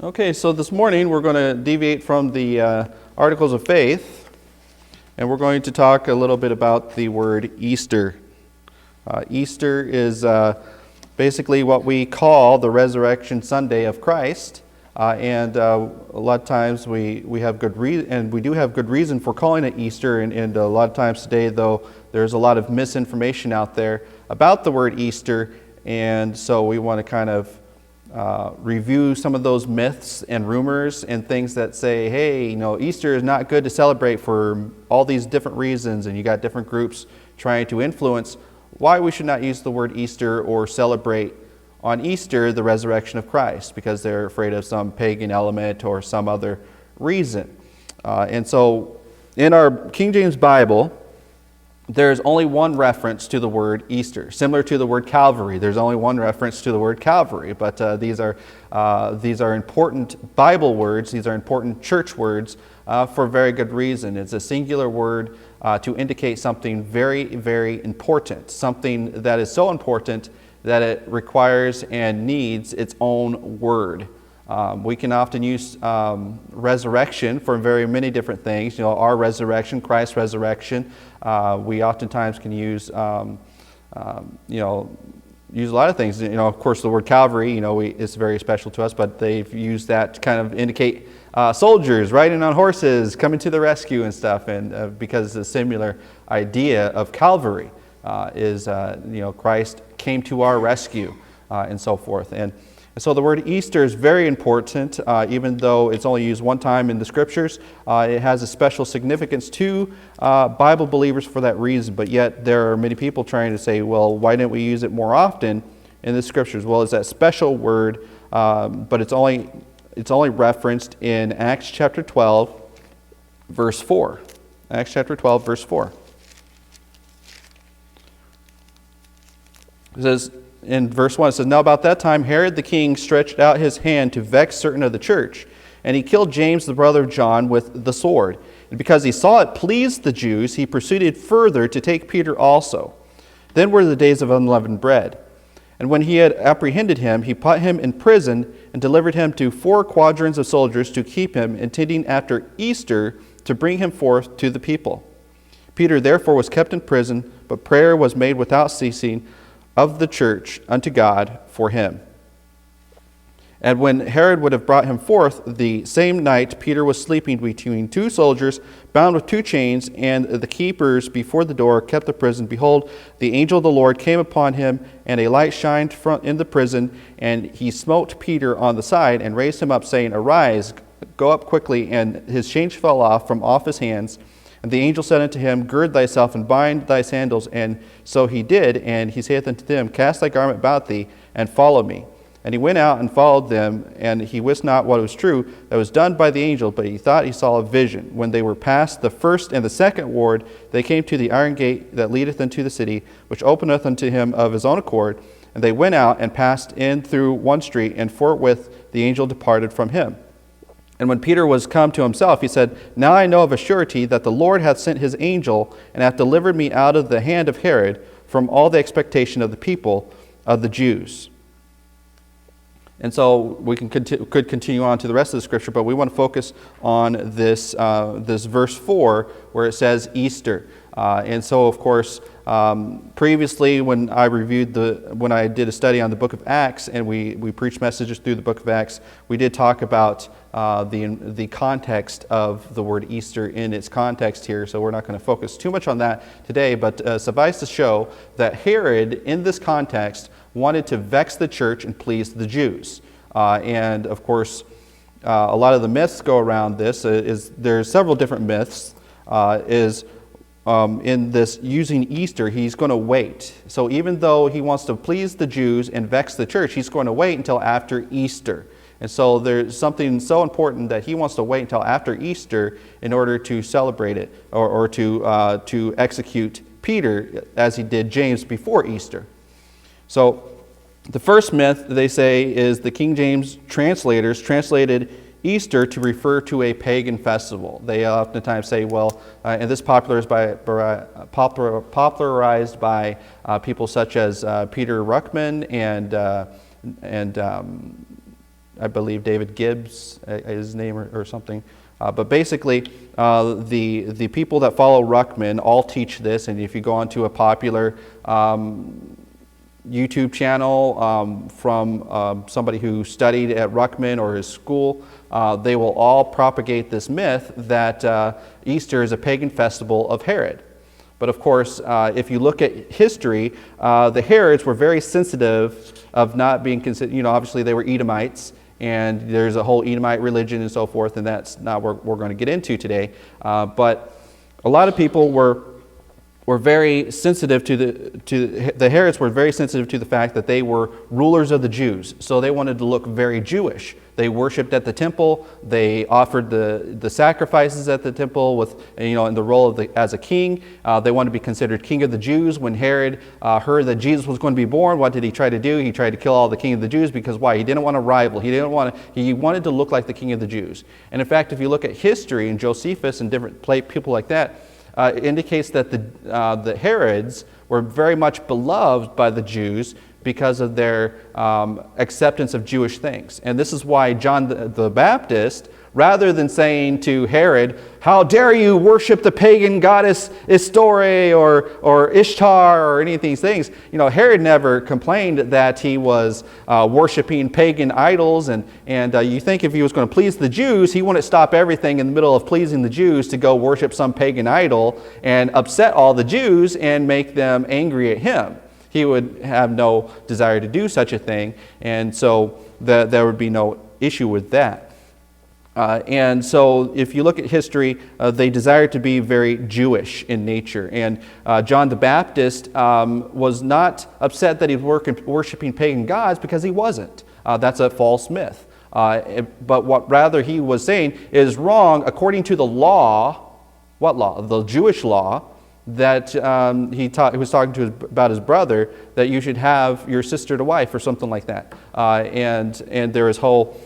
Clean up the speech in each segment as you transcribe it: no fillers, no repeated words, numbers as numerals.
Okay, so this morning we're going to deviate from the Articles of Faith, and we're going to talk a little bit about the word Easter. Easter is basically what we call the Resurrection Sunday of Christ, and a lot of times we have good reason, and we do have good reason for calling it Easter. And a lot of times today, though, there's a lot of misinformation out there about the word Easter, and so we want to kind of review some of those myths and rumors and things that say, hey, Easter is not good to celebrate for all these different reasons, and you got different groups trying to influence why we should not use the word Easter or celebrate on Easter the resurrection of Christ, because they're afraid of some pagan element or some other reason. And so in our King James Bible, there's only one reference to the word Easter. Similar to the word Calvary, there's only one reference to the word Calvary. But these are important Bible words. These are important church words for very good reason. It's a singular word to indicate something very, very important. Something that is so important that it requires and needs its own word. We can often use resurrection for very many different things. Our resurrection, Christ's resurrection. We oftentimes can use, use a lot of things. Of course, the word Calvary, it's very special to us, but they've used that to kind of indicate soldiers riding on horses, coming to the rescue and stuff. And because the similar idea of Calvary is, Christ came to our rescue and so forth. And so the word Easter is very important, even though it's only used one time in the Scriptures. It has a special significance to Bible believers for that reason, but yet there are many people trying to say, well, why didn't we use it more often in the Scriptures? Well, it's that special word, but it's only referenced in Acts chapter 12, verse 4. Acts chapter 12, verse 4. It says, in verse 1, it says, "Now about that time Herod the king stretched out his hand to vex certain of the church, and he killed James the brother of John with the sword. And because he saw it pleased the Jews, he proceeded further to take Peter also. Then were the days of unleavened bread. And when he had apprehended him, he put him in prison and delivered him to 4 quadrants of soldiers to keep him, intending after Easter to bring him forth to the people. Peter therefore was kept in prison, but prayer was made without ceasing of the church unto God for him. And when Herod would have brought him forth, the same night Peter was sleeping between 2 soldiers, bound with 2 chains, and the keepers before the door kept the prison. Behold, the angel of the Lord came upon him, and a light shined in the prison, and he smote Peter on the side, and raised him up, saying, Arise, go up quickly. And his chains fell off from off his hands. And the angel said unto him, Gird thyself and bind thy sandals. And so he did. And he saith unto them, Cast thy garment about thee, and follow me. And he went out and followed them. And he wist not what was true that was done by the angel, but he thought he saw a vision. When they were past the first and the second ward, they came to the iron gate that leadeth into the city, which openeth unto him of his own accord. And they went out and passed in through one street, and forthwith the angel departed from him. And when Peter was come to himself, he said, Now I know of a surety that the Lord hath sent his angel, and hath delivered me out of the hand of Herod, from all the expectation of the people of the Jews." And so we could continue on to the rest of the scripture, but we want to focus on this verse 4, where it says Easter. And so, of course, previously when I did a study on the book of Acts, and we preached messages through the book of Acts, we did talk about the context of the word Easter in its context here, so we're not going to focus too much on that today, but suffice to show that Herod, in this context, wanted to vex the church and please the Jews. And, of course, a lot of the myths go around this. There's several different myths. In this using Easter, he's going to wait. So even though he wants to please the Jews and vex the church, he's going to wait until after Easter. And so there's something so important that he wants to wait until after Easter in order to celebrate it, or to execute Peter as he did James before Easter. So the first myth, they say, is the King James translators translated Easter to refer to a pagan festival. They oftentimes say, well, and this popularized by people such as Peter Ruckman and I believe David Gibbs is his name or something. But basically, the people that follow Ruckman all teach this, and if you go onto a popular YouTube channel from somebody who studied at Ruckman or his school, they will all propagate this myth that Easter is a pagan festival of Herod. But of course, if you look at history, the Herods were very sensitive of not being considered, obviously they were Edomites, and there's a whole Edomite religion and so forth, and that's not what we're going to get into today. But a lot of people were very sensitive to the Herods were very sensitive to the fact that they were rulers of the Jews. So they wanted to look very Jewish. They worshipped at the temple. They offered the sacrifices at the temple with, in the role of as a king. They wanted to be considered king of the Jews. When Herod heard that Jesus was going to be born, what did he try to do? He tried to kill all the king of the Jews because why? He didn't want to rival. He wanted to look like the king of the Jews. And in fact, if you look at history and Josephus and different people like that, it indicates that the Herods were very much beloved by the Jews because of their acceptance of Jewish things. And this is why John the Baptist, rather than saying to Herod, "How dare you worship the pagan goddess Istore or Ishtar or any of these things," Herod never complained that he was worshiping pagan idols. And you think if he was going to please the Jews, he wouldn't stop everything in the middle of pleasing the Jews to go worship some pagan idol and upset all the Jews and make them angry at him. He would have no desire to do such a thing, and so there would be no issue with that. And so if you look at history, they desired to be very Jewish in nature. And John the Baptist was not upset that he was worshiping pagan gods, because he wasn't. That's a false myth. But what rather he was saying is wrong according to the law. What law? The Jewish law. That he was talking about his brother, that you should have your sister to wife or something like that. And there was whole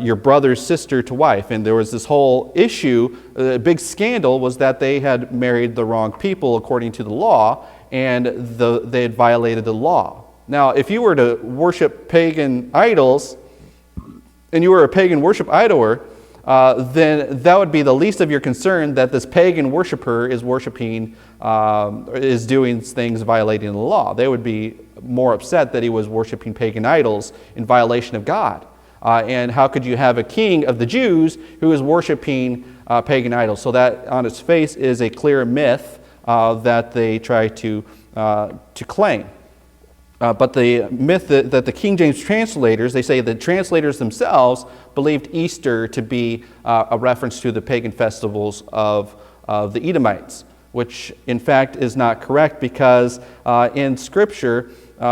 your brother's sister to wife. And there was this whole issue, a big scandal was that they had married the wrong people according to the law, and they had violated the law. Now, if you were to worship pagan idols, and you were a pagan worship idolater, then that would be the least of your concern, that this pagan worshiper is worshiping, is doing things violating the law. They would be more upset that he was worshiping pagan idols in violation of God. And how could you have a king of the Jews who is worshiping pagan idols? So that on its face is a clear myth that they try to claim. But the myth that the King James translators, they say the translators themselves believed Easter to be a reference to the pagan festivals of the Edomites, which in fact is not correct, because in Scripture,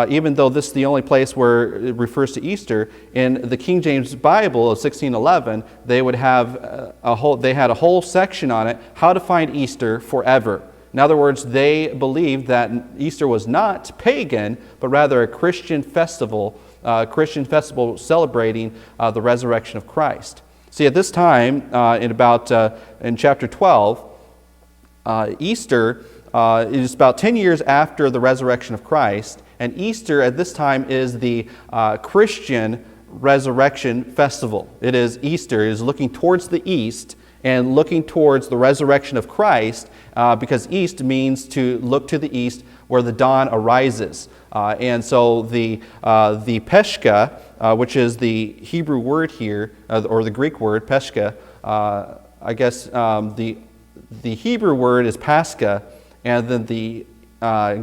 even though this is the only place where it refers to Easter, in the King James Bible of 1611, they would have they had a whole section on it, how to find Easter forever. In other words, they believed that Easter was not pagan, but rather a Christian festival celebrating the resurrection of Christ. See, at this time, in chapter 12, Easter is about 10 years after the resurrection of Christ, and Easter at this time is the Christian resurrection festival. It is Easter. It is looking towards the east and looking towards the resurrection of Christ, because east means to look to the east where the dawn arises. And so the Peshka, which is the Hebrew word here, or the Greek word, Peshka, I guess the Hebrew word is Pascha, and then the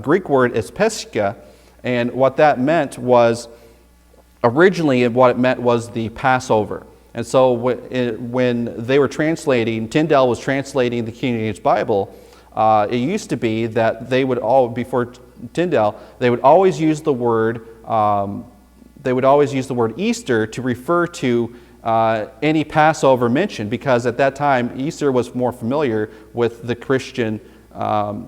Greek word is Peshka. And what that meant was, originally what it meant was the Passover. And so when they were translating, Tyndale was translating the King James Bible, it used to be that they would before Tyndale, they would always use the word Easter to refer to any Passover mentioned, because at that time Easter was more familiar with the Christian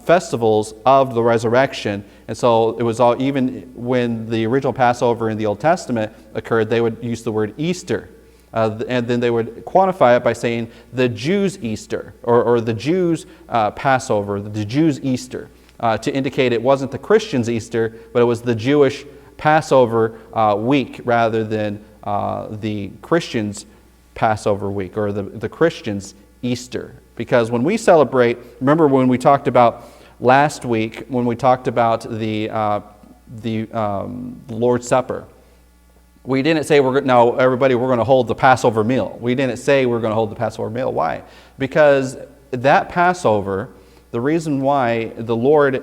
festivals of the resurrection. And so it was all, even when the original Passover in the Old Testament occurred, they would use the word Easter. And then they would quantify it by saying the Jews' Easter, or the Jews' Passover, the Jews' Easter, to indicate it wasn't the Christians' Easter, but it was the Jewish Passover week rather than the Christians' Passover week, or the Christians' Easter. Because when we celebrate, remember when we talked about last week, when we talked about the Lord's Supper, we didn't say, now everybody, we're going to hold the Passover meal. We didn't say we're going to hold the Passover meal. Why? Because that Passover, the reason why the Lord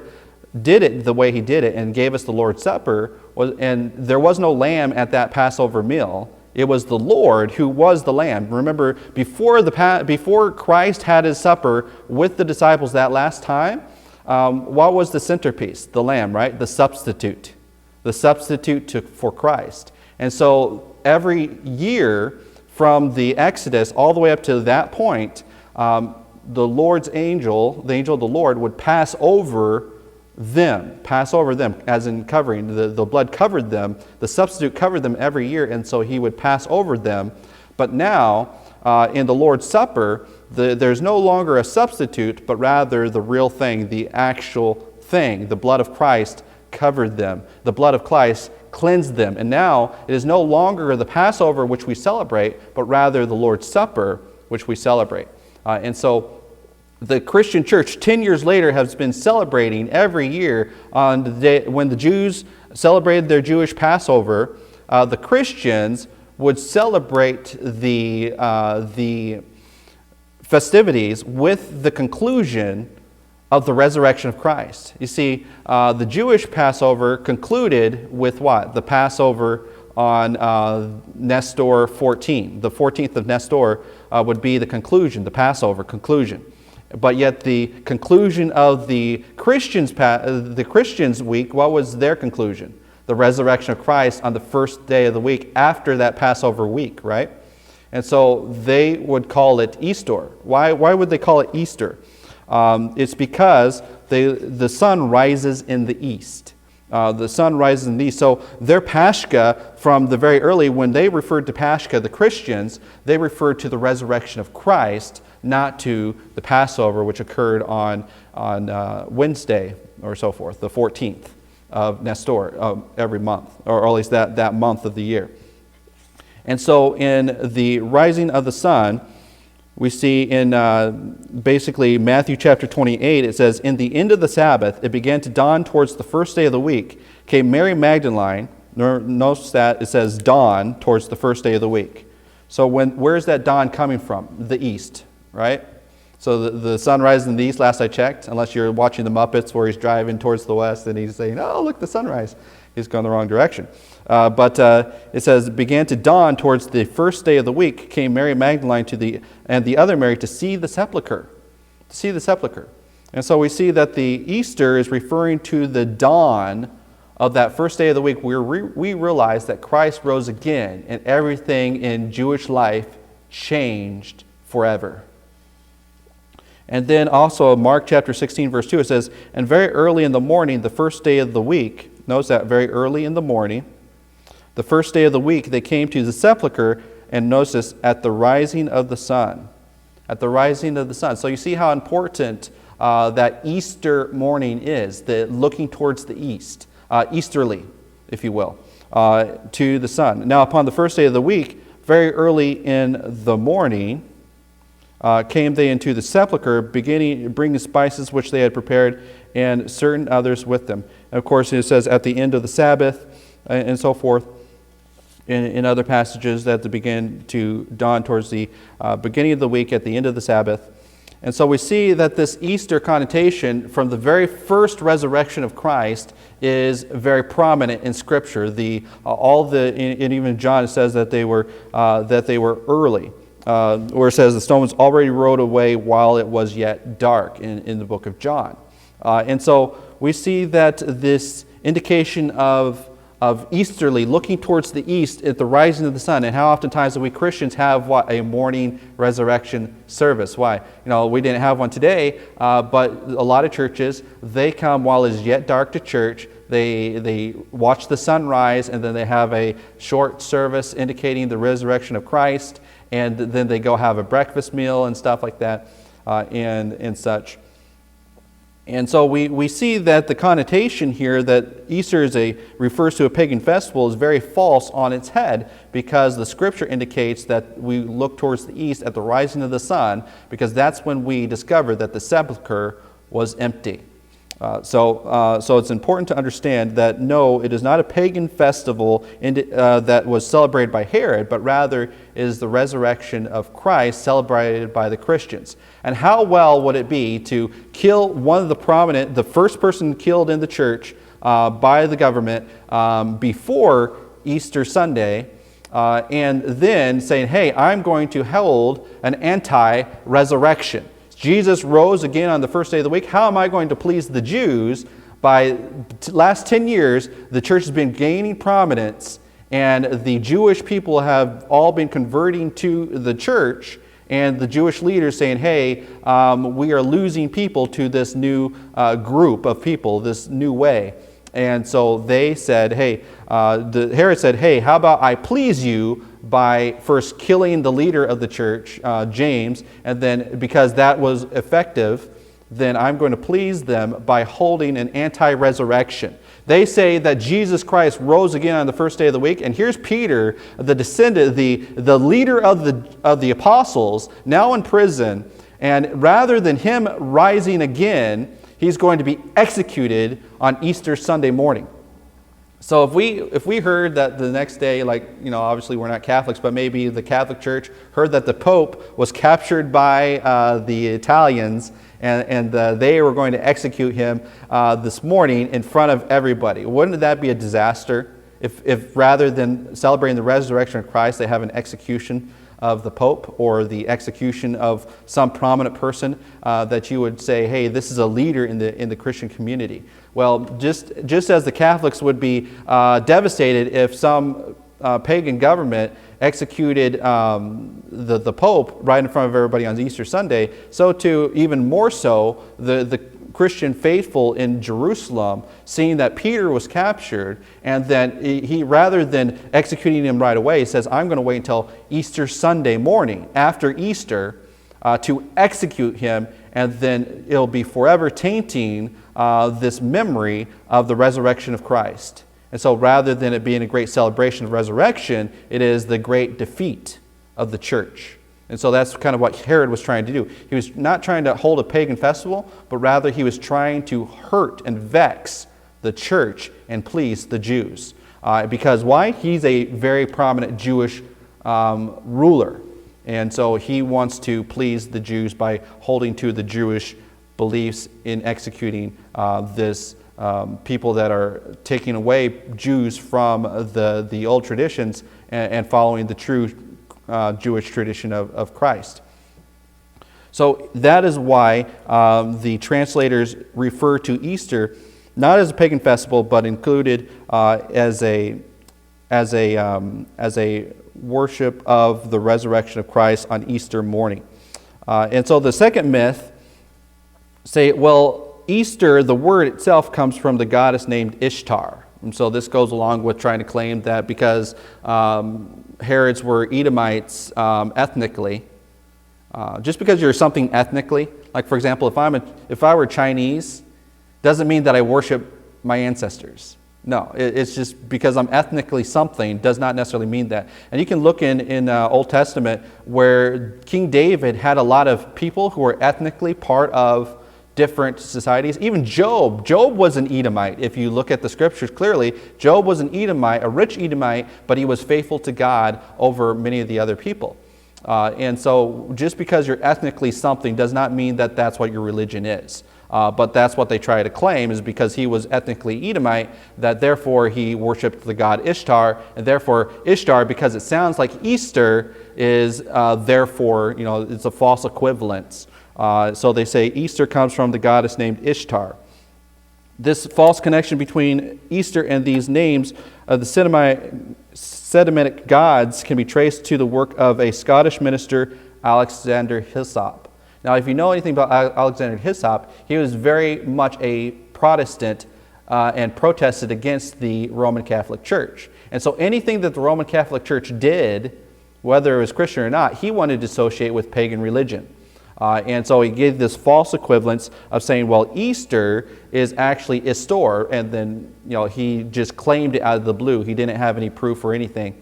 did it the way he did it and gave us the Lord's Supper, and there was no lamb at that Passover meal. It was the Lord who was the lamb. Remember, before Christ had his supper with the disciples that last time, what was the centerpiece? The lamb, right? The substitute. The substitute for Christ. And so every year from the Exodus all the way up to that point, the Lord's angel, the angel of the Lord, would pass over them, as in covering. The blood covered them, the substitute covered them every year, and so he would pass over them. But now, in the Lord's Supper, there's no longer a substitute, but rather the real thing, the actual thing. The blood of Christ covered them. The blood of Christ cleansed them. And now it is no longer the Passover which we celebrate, but rather the Lord's Supper which we celebrate. And so the Christian church 10 years later has been celebrating every year on the day when the Jews celebrated their Jewish Passover. The Christians would celebrate the festivities with the conclusion of the resurrection of Christ. You see, the Jewish Passover concluded with what? The Passover on Nestor 14. The 14th of Nestor would be the conclusion, the Passover conclusion. But yet the conclusion of the Christians' week, what was their conclusion? The resurrection of Christ on the first day of the week after that Passover week, right? And so they would call it Easter. Why would they call it Easter? It's because the sun rises in the east. The sun rises in the east. So their Pascha, from the very early, when they referred to Pascha, the Christians, they referred to the resurrection of Christ, not to the Passover, which occurred on Wednesday or so forth, the 14th of Nestor every month, or at least that month of the year. And so in the rising of the sun, we see in basically Matthew chapter 28, it says, "In the end of the Sabbath, it began to dawn towards the first day of the week. Came Mary Magdalene." Notice that it says dawn towards the first day of the week. So where's that dawn coming from? The east, right? So the sun rises in the east, last I checked, unless you're watching the Muppets where he's driving towards the west and he's saying, "Oh, look, the sunrise." He's going the wrong direction. But it says, "Began to dawn towards the first day of the week, came Mary Magdalene and the other Mary to see the sepulchre." To see the sepulchre. And so we see that the Easter is referring to the dawn of that first day of the week where we realize that Christ rose again and everything in Jewish life changed forever. And then also Mark chapter 16 verse 2, it says, "And very early in the morning, the first day of the week," notice that, very early in the morning, the first day of the week, they came to the sepulchre, and notice this, at the rising of the sun. At the rising of the sun. So you see how important that Easter morning is, the looking towards the east, easterly, if you will, to the sun. Now upon the first day of the week, very early in the morning, came they into the sepulchre, bringing spices which they had prepared, and certain others with them. And of course, it says at the end of the Sabbath, and so forth, in other passages that begin to dawn towards the beginning of the week, at the end of the Sabbath. And so we see that this Easter connotation from the very first resurrection of Christ is very prominent in Scripture. And even John says that they were early. Where it says the stone was already rolled away while it was yet dark in the book of John. And so we see that this indication of easterly, looking towards the east at the rising of the sun, and how oftentimes do we Christians have a morning resurrection service? Why? We didn't have one today, but a lot of churches, they come while it is yet dark to church. They watch the sunrise, and then they have a short service indicating the resurrection of Christ, and then they go have a breakfast meal and stuff like that, and such. And so we see that the connotation here that Easter refers to a pagan festival is very false on its head, because the scripture indicates that we look towards the east at the rising of the sun, because that's when we discover that the sepulchre was empty. So it's important to understand that no, it is not a pagan festival that was celebrated by Herod, but rather is the resurrection of Christ celebrated by the Christians. And how well would it be to kill one of the first person killed in the church by the government before Easter Sunday, and then saying, hey, I'm going to hold an anti-resurrection. Jesus rose again on the first day of the week. How am I going to please the Jews? By last 10 years, the church has been gaining prominence, and the Jewish people have all been converting to the church, and the Jewish leaders saying, hey, we are losing people to this new group of people, this new way. And so they said, hey, Herod said, hey, how about I please you by first killing the leader of the church, James, and then because that was effective, then I'm going to please them by holding an anti-resurrection. They say that Jesus Christ rose again on the first day of the week, and here's Peter, the descendant, the leader of the apostles, now in prison, and rather than him rising again, he's going to be executed on Easter Sunday morning. So if we heard that the next day, obviously we're not Catholics, but maybe the Catholic Church heard that the Pope was captured by the Italians, and they were going to execute him this morning in front of everybody, wouldn't that be a disaster? If rather than celebrating the resurrection of Christ, they have an execution of the Pope or the execution of some prominent person that you would say, hey, this is a leader in the Christian community. Well, just as the Catholics would be devastated if some pagan government executed the Pope right in front of everybody on Easter Sunday, so too, even more so, the Christian faithful in Jerusalem, seeing that Peter was captured, and then he, rather than executing him right away, says, I'm going to wait until Easter Sunday morning, after Easter, to execute him, and then it'll be forever tainting this memory of the resurrection of Christ. And so rather than it being a great celebration of resurrection, it is the great defeat of the church. And so that's kind of what Herod was trying to do. He was not trying to hold a pagan festival, but rather he was trying to hurt and vex the church and please the Jews. Because why? He's a very prominent Jewish ruler. And so he wants to please the Jews by holding to the Jewish beliefs in executing this people that are taking away Jews from the old traditions and following the true Jewish tradition of Christ. So that is why the translators refer to Easter not as a pagan festival, but included as a worship of the resurrection of Christ on Easter morning. And so the second myth say, well, Easter, the word itself comes from the goddess named Ishtar. And so this goes along with trying to claim that because Herods were Edomites ethnically, just because you're something ethnically, like for example, if I were Chinese, doesn't mean that I worship my ancestors. No, it's just because I'm ethnically something does not necessarily mean that. And you can look in Old Testament where King David had a lot of people who were ethnically part of different societies. Even Job was an Edomite. If you look at the scriptures clearly, Job was an Edomite, a rich Edomite, but he was faithful to God over many of the other people. And so just because you're ethnically something does not mean that that's what your religion is. But that's what they try to claim, is because he was ethnically Edomite, that therefore he worshipped the god Ishtar, and therefore Ishtar, because it sounds like Easter, is therefore, it's a false equivalence. So they say Easter comes from the goddess named Ishtar. This false connection between Easter and these names of the Semitic gods can be traced to the work of a Scottish minister, Alexander Hyssop. Now, if you know anything about Alexander Hyssop, he was very much a Protestant and protested against the Roman Catholic Church. And so anything that the Roman Catholic Church did, whether it was Christian or not, he wanted to associate with pagan religion. And so he gave this false equivalence of saying, well, Easter is actually Istor, and then he just claimed it out of the blue. He didn't have any proof or anything.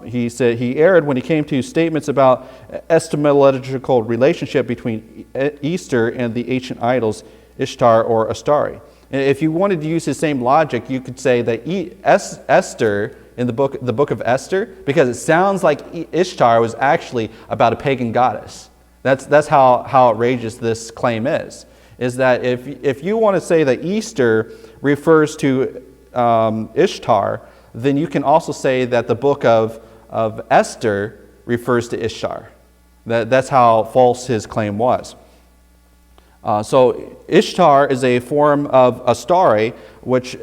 He said he erred when he came to statements about etymological relationship between Easter and the ancient idols Ishtar or Astari. If you wanted to use his same logic, you could say that Esther in the book of Esther, because it sounds like Ishtar was actually about a pagan goddess. That's how outrageous this claim is that if you want to say that Easter refers to Ishtar, then you can also say that the book of Esther refers to Ishtar. That's how false his claim was. So Ishtar is a form of Astari, which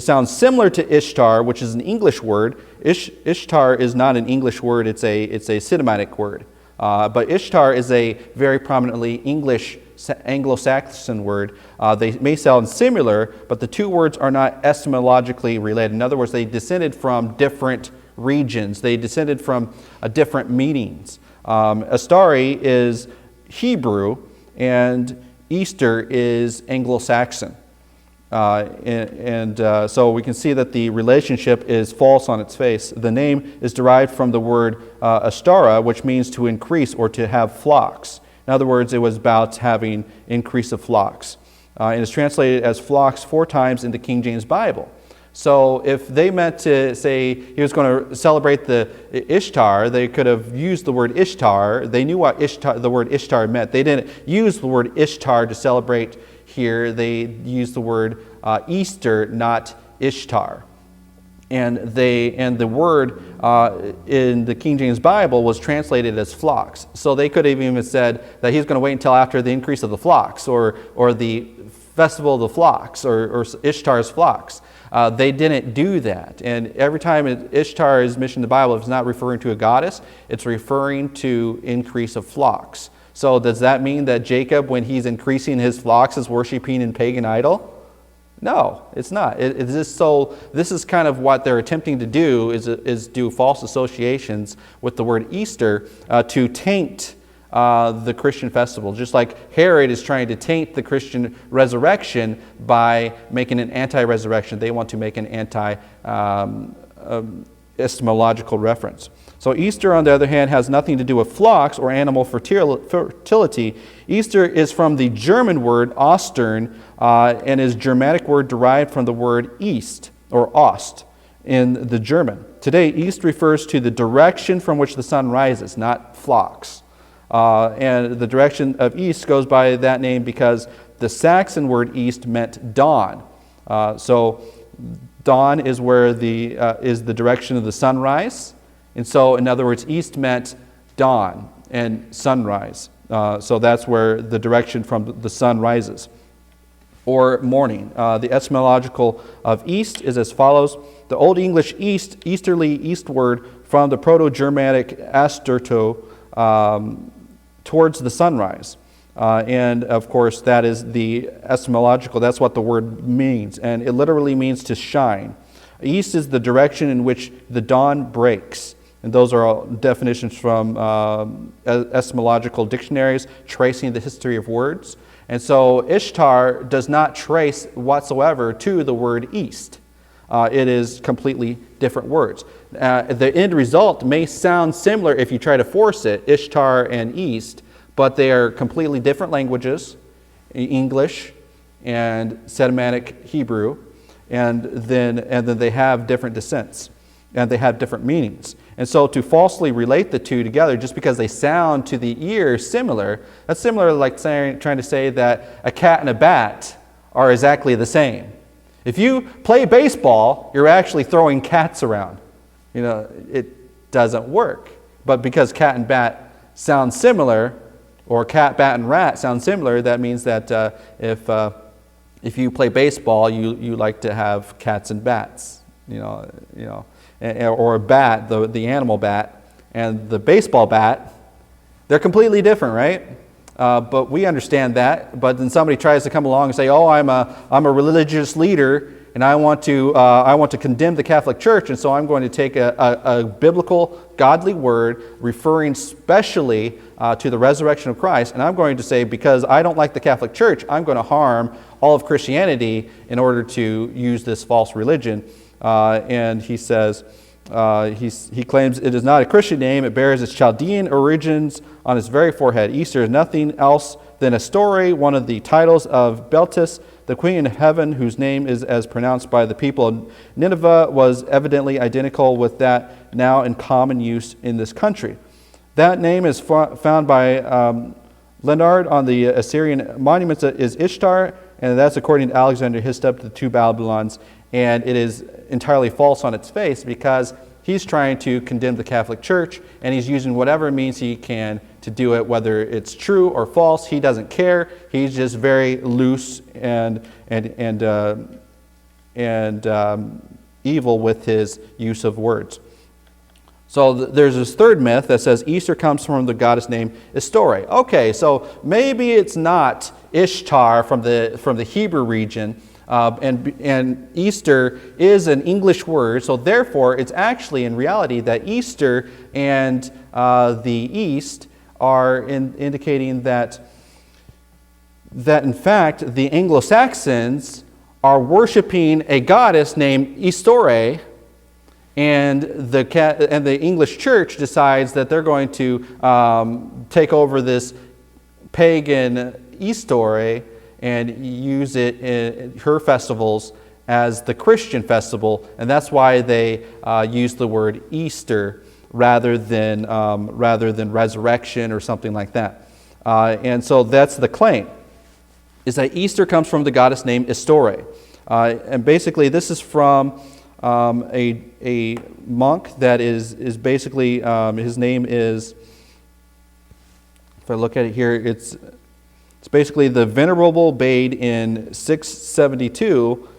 sounds similar to Ishtar, which is an English word. Ishtar is not an English word, it's a Semitic word. But Ishtar is a very prominently English Anglo-Saxon word. They may sound similar, but the two words are not etymologically related. In other words, they descended from different regions. They descended from different meanings. Astari is Hebrew, and Easter is Anglo-Saxon. So we can see that the relationship is false on its face. The name is derived from the word Astara, which means to increase or to have flocks. In other words, it was about having increase of flocks. And it's translated as flocks 4 times in the King James Bible. So if they meant to say he was going to celebrate the Ishtar, they could have used the word Ishtar. They knew what the word Ishtar meant. They didn't use the word Ishtar to celebrate here. They used the word Easter, not Ishtar. And the word in the King James Bible was translated as flocks. So they could have even said that he's going to wait until after the increase of the flocks, or the festival of the flocks, or Ishtar's flocks. They didn't do that. And every time Ishtar is mentioned in the Bible, it's not referring to a goddess, it's referring to increase of flocks. So does that mean that Jacob, when he's increasing his flocks, is worshiping an pagan idol? No, it's not. It's just so this is kind of what they're attempting to do is do false associations with the word Easter to taint the Christian festival. Just like Herod is trying to taint the Christian resurrection by making an anti-resurrection. They want to make an anti-etymological reference. So Easter, on the other hand, has nothing to do with flocks or animal fertility. Easter is from the German word Ostern, and is a Germanic word derived from the word east, or Ost, in the German. Today, east refers to the direction from which the sun rises, not flocks. And the direction of east goes by that name because the Saxon word east meant dawn. So dawn is where is the direction of the sunrise. And so, in other words, east meant dawn and sunrise. So that's where the direction from the sun rises. Or morning. The etymological of east is as follows. The Old English east, easterly, eastward, from the Proto-Germanic asterto, towards the sunrise. And of course, that is the etymological, that's what the word means. And it literally means to shine. East is the direction in which the dawn breaks. And those are all definitions from etymological dictionaries tracing the history of words. And so Ishtar does not trace whatsoever to the word east. It is completely different words. The end result may sound similar if you try to force it, Ishtar and east, but they are completely different languages, English and Semitic Hebrew, and then they have different descents, and they have different meanings. And so to falsely relate the two together just because they sound to the ear similar, that's similar like trying to say that a cat and a bat are exactly the same. If you play baseball, you're actually throwing cats around. It doesn't work. But because cat and bat sound similar, or cat, bat, and rat sound similar, that means that if you play baseball, you like to have cats and bats, or a bat, the animal bat, and the baseball bat, they're completely different, right? But we understand that. But then somebody tries to come along and say, "Oh, I'm a religious leader, and I want to condemn the Catholic Church, and so I'm going to take a biblical, godly word referring specially to the resurrection of Christ, and I'm going to say, because I don't like the Catholic Church, I'm going to harm all of Christianity in order to use this false religion. And he says, he claims it is not a Christian name. It bears its Chaldean origins on its very forehead. Easter is nothing else than a story, one of the titles of Beltis, the queen of heaven, whose name is as pronounced by the people of Nineveh, was evidently identical with that now in common use in this country. That name is found by Leonard on the Assyrian monuments is Ishtar, and that's according to Alexander Histop, the two Babylons, and it is entirely false on its face because he's trying to condemn the Catholic Church, and he's using whatever means he can to do it, whether it's true or false. He doesn't care. He's just very loose and evil with his use of words. So there's this third myth that says Easter comes from the goddess named Istore. Okay, so maybe it's not Ishtar from the Hebrew region, and Easter is an English word, so therefore it's actually in reality that Easter and the East are indicating that in fact the Anglo-Saxons are worshiping a goddess named Istore, and the English church decides that they're going to take over this pagan Istore and use it in her festivals as the Christian festival, and that's why they use the word Easter rather than resurrection or something like that. And so that's the claim, is that Easter comes from the goddess named Istore. And basically this is from a monk that is basically, his name is, if I look at it here, it's basically the Venerable Bade in 672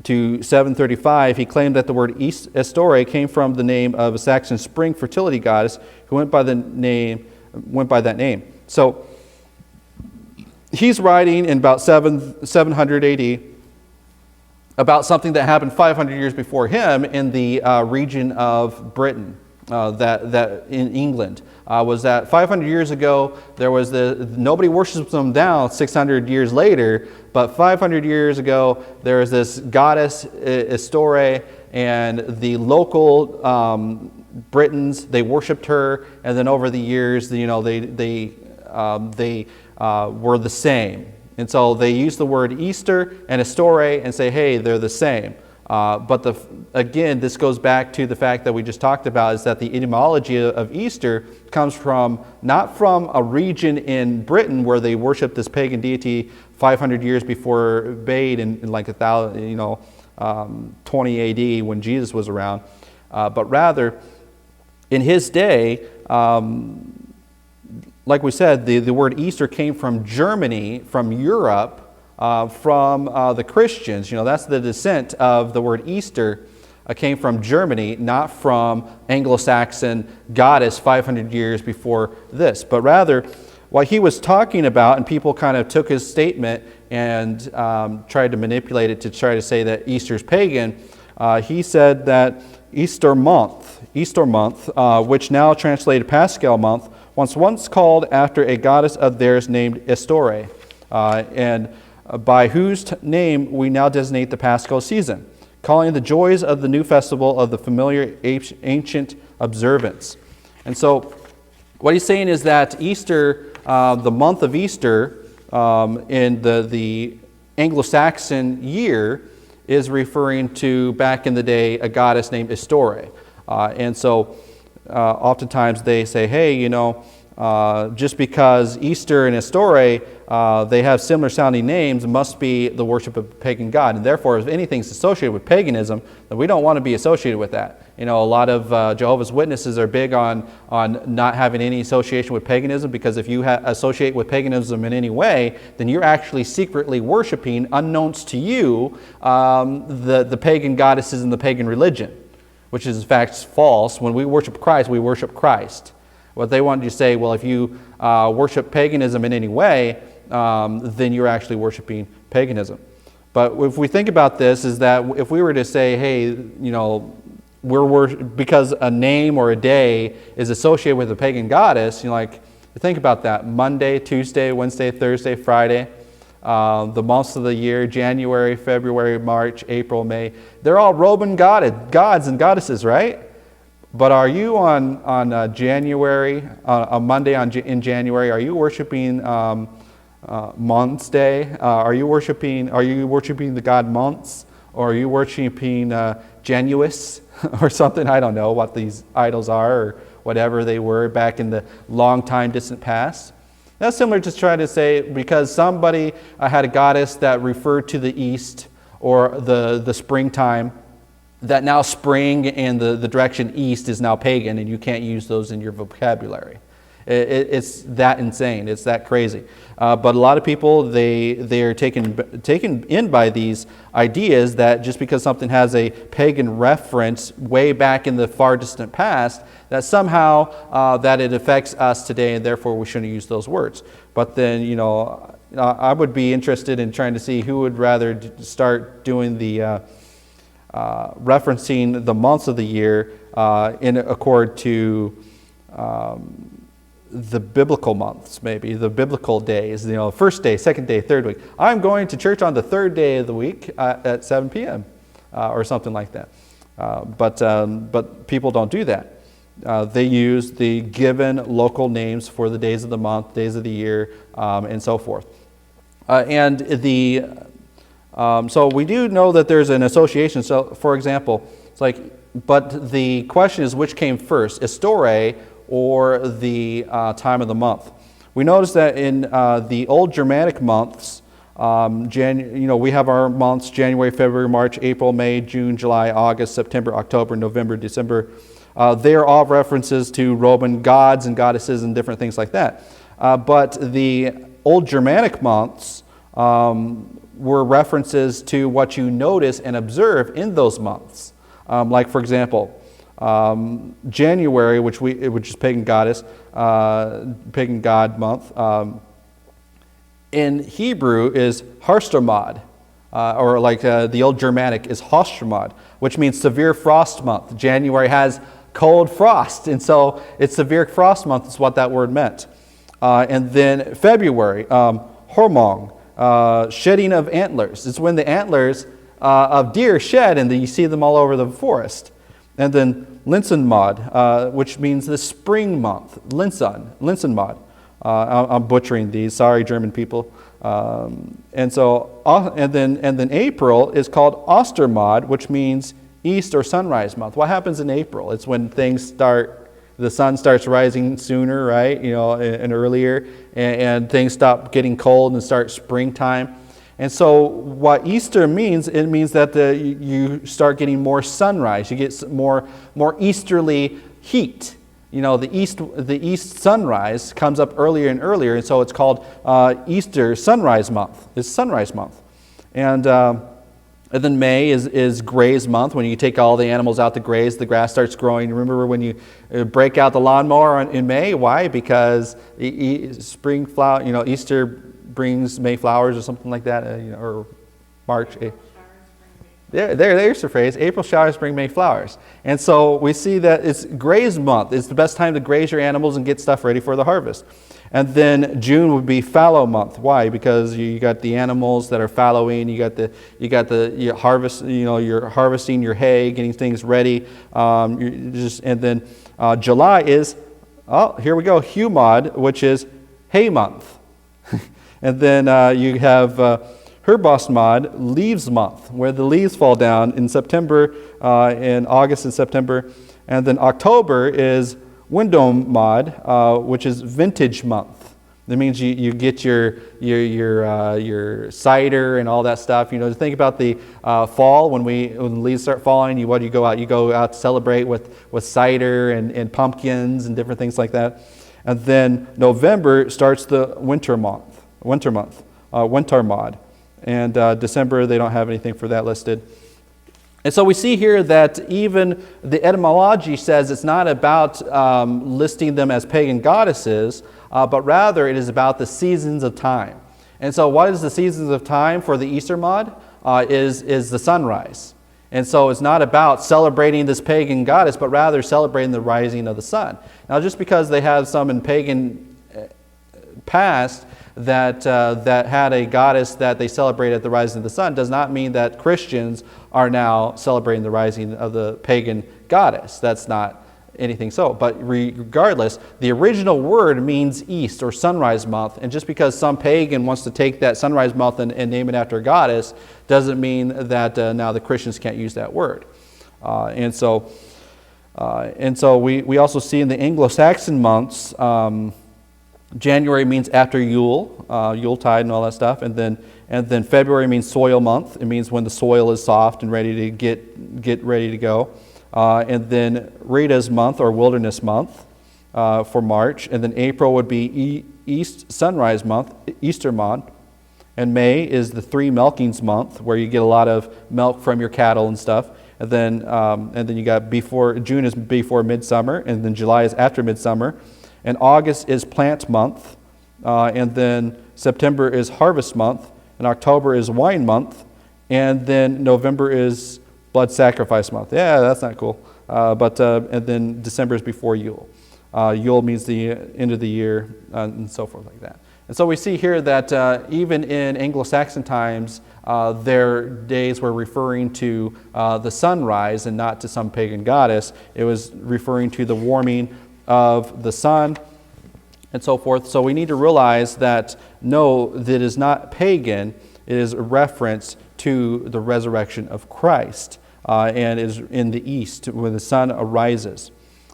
to 735. He claimed that the word Istore came from the name of a Saxon spring fertility goddess who went by that name. So he's writing in about 700 AD about something that happened 500 years before him in the region of Britain, that in England. Was that 500 years ago, there was nobody worships them now 600 years later, but 500 years ago, there was this goddess, Istore, and the local Britons, they worshipped her, and then over the years, they were the same. And so they use the word Easter and Istore and say, hey, they're the same. But again, this goes back to the fact that we just talked about, is that the etymology of Easter comes from, not from a region in Britain where they worshiped this pagan deity 500 years before Bade in like 20 AD when Jesus was around, but rather in his day, like we said, the word Easter came from Germany, from Europe, from the Christians. That's the descent of the word Easter, came from Germany, not from Anglo-Saxon goddess 500 years before this. But rather, what he was talking about, and people kind of took his statement and tried to manipulate it to try to say that Easter's pagan, he said that Easter month, which now translated Paschal month, was once called after a goddess of theirs named Istore, and by whose name we now designate the Paschal season, calling the joys of the new festival of the familiar ancient observance. And so what he's saying is that Easter, the month of Easter in the Anglo-Saxon year, is referring to, back in the day, a goddess named Istore. And so oftentimes they say, hey, just because Easter and Istore, they have similar sounding names, must be the worship of a pagan god. And therefore, if anything's associated with paganism, then we don't want to be associated with that. A lot of Jehovah's Witnesses are big on not having any association with paganism, because if you associate with paganism in any way, then you're actually secretly worshiping, unknowns to you, the pagan goddesses and the pagan religion, which is in fact false. When we worship Christ, we worship Christ. What they want you to say, well, if you worship paganism in any way, then you're actually worshiping paganism. But if we think about this, is that if we were to say, hey, because a name or a day is associated with a pagan goddess, think about that. Monday, Tuesday, Wednesday, Thursday, Friday, the months of the year, January, February, March, April, May, they're all Roman gods and goddesses, right? But are you on January, a Monday in January, are you worshiping Months Day? Are you worshiping the god Months? Or are you worshiping Janus or something? I don't know what these idols are or whatever they were back in the long time distant past. That's similar to trying to say because somebody had a goddess that referred to the east or the springtime, that now spring and the direction east is now pagan and you can't use those in your vocabulary. It's that insane. It's that crazy. But a lot of people, they are taken in by these ideas that just because something has a pagan reference way back in the far distant past, that somehow that it affects us today and therefore we shouldn't use those words. But then, I would be interested in trying to see who would rather start doing the referencing the months of the year in accord to the biblical months, maybe the biblical days, first day, second day, third week. I'm going to church on the third day of the week at 7 p.m. Or something like that. But people don't do that. They use the given local names for the days of the month, days of the year, and so forth. So we do know that there's an association. So, for example, but the question is which came first, Istore or the time of the month. We notice that in the old Germanic months, we have our months January, February, March, April, May, June, July, August, September, October, November, December. They are all references to Roman gods and goddesses and different things like that. But the old Germanic months were references to what you notice and observe in those months. Like, for example, January, which is pagan goddess, pagan god month, in Hebrew is Harstamad, or like the old Germanic is Hostramad, which means severe frost month. January has cold frost, and so it's severe frost month is what that word meant. And then February, Hormong, shedding of antlers. It's when the antlers of deer shed, and then you see them all over the forest. And then Linsenmod, which means the spring month, Linsenmod. I'm butchering these. Sorry, German people. And then April is called Ostermod, which means east or sunrise month. What happens in April? It's when the sun starts rising sooner, right? And earlier, and things stop getting cold and start springtime. And so what Easter means, it means that you start getting more sunrise. You get more easterly heat. The east sunrise comes up earlier and earlier, and so it's called Easter sunrise month. It's sunrise month. And then May is graze month. When you take all the animals out to graze, the grass starts growing. Remember when you break out the lawnmower in May? Why? Because spring flower, Easter brings May flowers or something like that, or March. There's the phrase. April showers bring May flowers. And so we see that it's graze month. It's the best time to graze your animals and get stuff ready for the harvest. And then June would be fallow month. Why? Because you got the animals that are fallowing. You got the harvest. You're harvesting your hay, getting things ready. And then July is here we go, Humod, which is hay month. And then you have Herbostmod, leaves month, where the leaves fall down in September, in August and September. And then October is Windomod, which is vintage month. That means you get your cider and all that stuff. Think about the fall when the leaves start falling. You go out to celebrate with cider and pumpkins and different things like that. And then November starts the winter month, Wintermod. And December, they don't have anything for that listed. And so we see here that even the etymology says it's not about listing them as pagan goddesses, but rather it is about the seasons of time. And so what is the seasons of time for the Easter mod? is the sunrise. And so it's not about celebrating this pagan goddess, but rather celebrating the rising of the sun. Now, just because they have some in pagan past that had a goddess that they celebrated at the rising of the sun does not mean that Christians are now celebrating the rising of the pagan goddess. That's not anything so. But regardless, the original word means east or sunrise month. And just because some pagan wants to take that sunrise month and name it after a goddess doesn't mean that now the Christians can't use that word. And so we also see in the Anglo-Saxon months, January means after Yule, Yuletide and all that stuff, and then February means soil month. It means when the soil is soft and ready to get ready to go. And then Rita's month or wilderness month for March, and then April would be East sunrise month, Easter month, and May is the three milkings month where you get a lot of milk from your cattle and stuff. And then you got June is before midsummer, and then July is after midsummer. And August is plant month, and then September is harvest month, and October is wine month, and then November is blood sacrifice month. Yeah, that's not cool. And then December is before Yule. Yule means the end of the year, and so forth like that. And so we see here that even in Anglo-Saxon times, their days were referring to the sunrise and not to some pagan goddess. It was referring to the warming of the sun and so forth. So we need to realize that no, that is not pagan. It is a reference to the resurrection of Christ, and is in the east when the sun arises.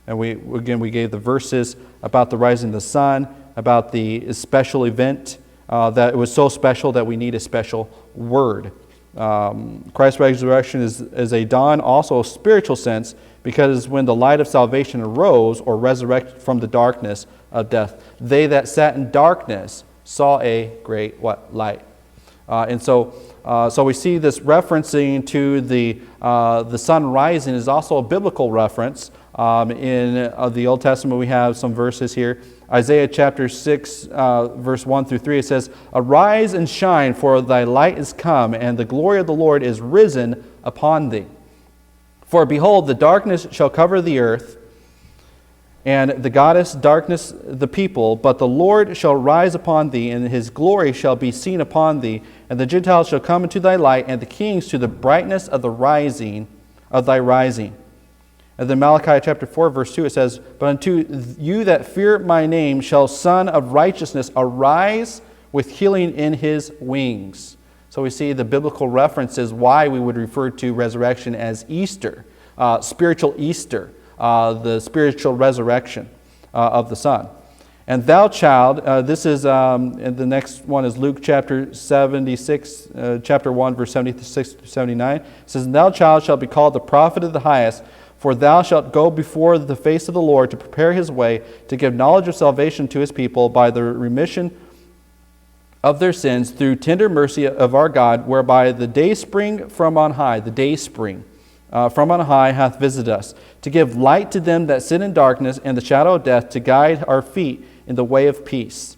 And we gave the verses about the rising of the sun, about the special event that it was so special that we need a special word. Christ's resurrection is a dawn, also a spiritual sense, because when the light of salvation arose or resurrected from the darkness of death, they that sat in darkness saw a great light. And so we see this referencing to the sun rising is also a biblical reference. In the Old Testament, we have some verses here. Isaiah chapter 6, verse 1 through 3, it says, "Arise and shine, for thy light is come, and the glory of the Lord is risen upon thee. For behold, the darkness shall cover the earth, and the goddess darkness the people, but the Lord shall rise upon thee, and his glory shall be seen upon thee. And the Gentiles shall come into thy light, and the kings to the brightness of the rising of thy rising." And then Malachi chapter 4, verse 2, it says, "But unto you that fear my name shall Son of Righteousness arise with healing in his wings." So we see the biblical references why we would refer to resurrection as Easter, spiritual Easter, the spiritual resurrection of the Son. "And thou, child," this is, and the next one is Luke chapter 76, chapter 1, verse 76 to 79. It says, "And thou, child, shalt be called the prophet of the highest, for thou shalt go before the face of the Lord to prepare his way, to give knowledge of salvation to his people by the remission of their sins through tender mercy of our God, whereby the dayspring from on high," the dayspring from on high hath visited us, "to give light to them that sit in darkness and the shadow of death, to guide our feet in the way of peace."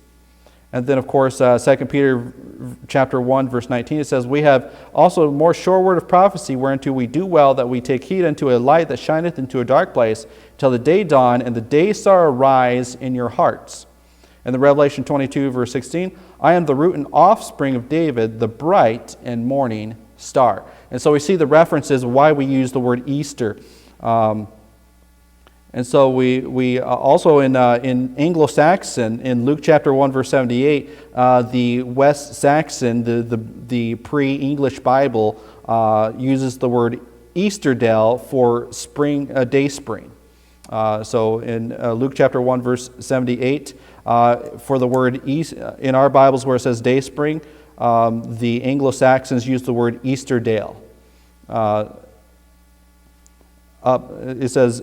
And then, of course, 2 Peter chapter 1, verse 19, it says, "We have also a more sure word of prophecy, whereunto we do well that we take heed unto a light that shineth into a dark place, till the day dawn and the day star arise in your hearts." And the Revelation 22, verse 16, "I am the root and offspring of David, the bright and morning star." And so we see the references why we use the word Easter. And so we also in Anglo-Saxon, in Luke chapter 1, verse 78, the West Saxon, the pre-English Bible, uses the word Easterdale for spring, day spring. So in Luke chapter 1, verse 78, for the word east, in our Bibles where it says day spring, the Anglo-Saxons use the word Easterdale. It says,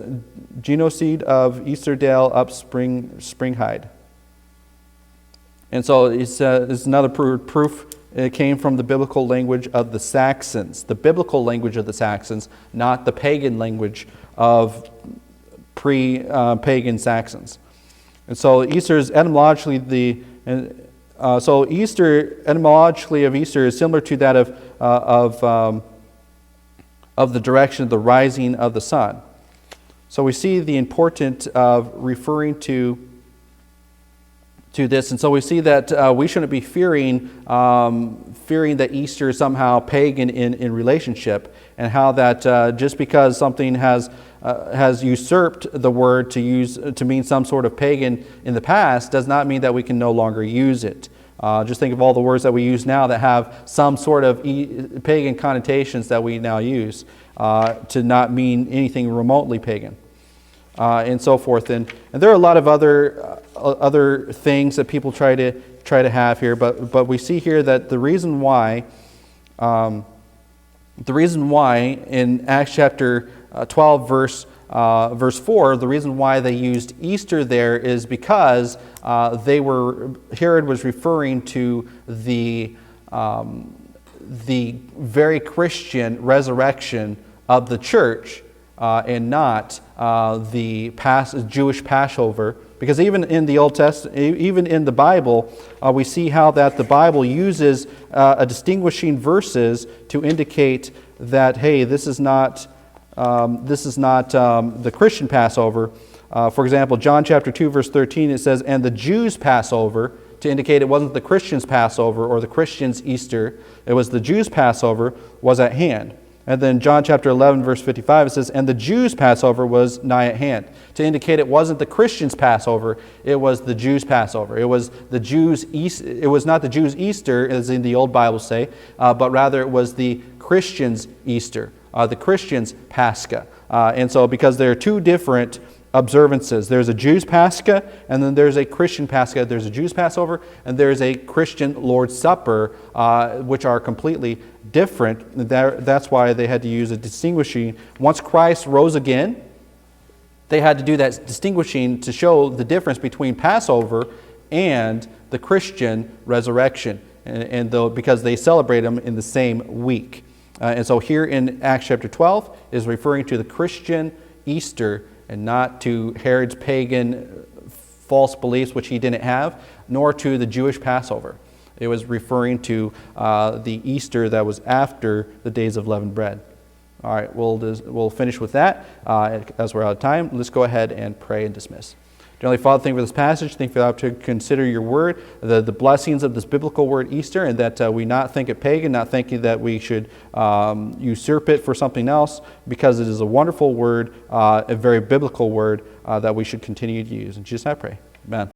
"Genoseed of Easterdale up Springhide." And so it's another proof it came from the biblical language of the Saxons, the biblical language of the Saxons, not the pagan language of pre-pagan Saxons. And so Easter is etymologically So Easter, etymologically of Easter, is similar to that of the direction of the rising of the sun. So we see the importance of referring to this, and so we see that we shouldn't be fearing that Easter is somehow pagan in relationship, and how that just because something has usurped the word to mean some sort of pagan in the past does not mean that we can no longer use it. Just think of all the words that we use now that have some sort of pagan connotations that we now use to not mean anything remotely pagan. And so forth, and there are a lot of other things that people try to have here, but we see here that the reason why in Acts chapter 12 verse 4, the reason why they used Easter there is because Herod was referring to the very Christian resurrection of the church. And not the Jewish Passover, because even in the Old Testament, even in the Bible, we see how that the Bible uses a distinguishing verses to indicate that, hey, this is not the Christian Passover. For example, John chapter 2 verse 13, it says, "And the Jews' Passover," to indicate it wasn't the Christians' Passover or the Christians' Easter. It was the Jews' Passover was at hand. And then John chapter 11, verse 55, it says, "And the Jews' Passover was nigh at hand," to indicate it wasn't the Christians' Passover, it was the Jews' Passover. It was the Jews' It was not the Jews' Easter, as in the old Bible say, but rather it was the Christians' Easter, the Christians' Pascha. And so because there are two different observances. There's a Jews' Pascha, and then there's a Christian Pascha. There's a Jews' Passover, and there's a Christian Lord's Supper, which are completely different. That's why they had to use a distinguishing. Once Christ rose again, they had to do that distinguishing to show the difference between Passover and the Christian resurrection, and because they celebrate them in the same week. And so here in Acts chapter 12 is referring to the Christian Easter and not to Herod's pagan false beliefs, which he didn't have, nor to the Jewish Passover. It was referring to the Easter that was after the days of leavened bread. All right, we'll finish with that. As we're out of time, let's go ahead and pray and dismiss. Dear Heavenly Father, thank you for this passage. Thank you for the opportunity to consider your word, the blessings of this biblical word Easter, and that we not think it pagan, not thinking that we should usurp it for something else, because it is a wonderful word, a very biblical word that we should continue to use. In Jesus' name I pray. Amen.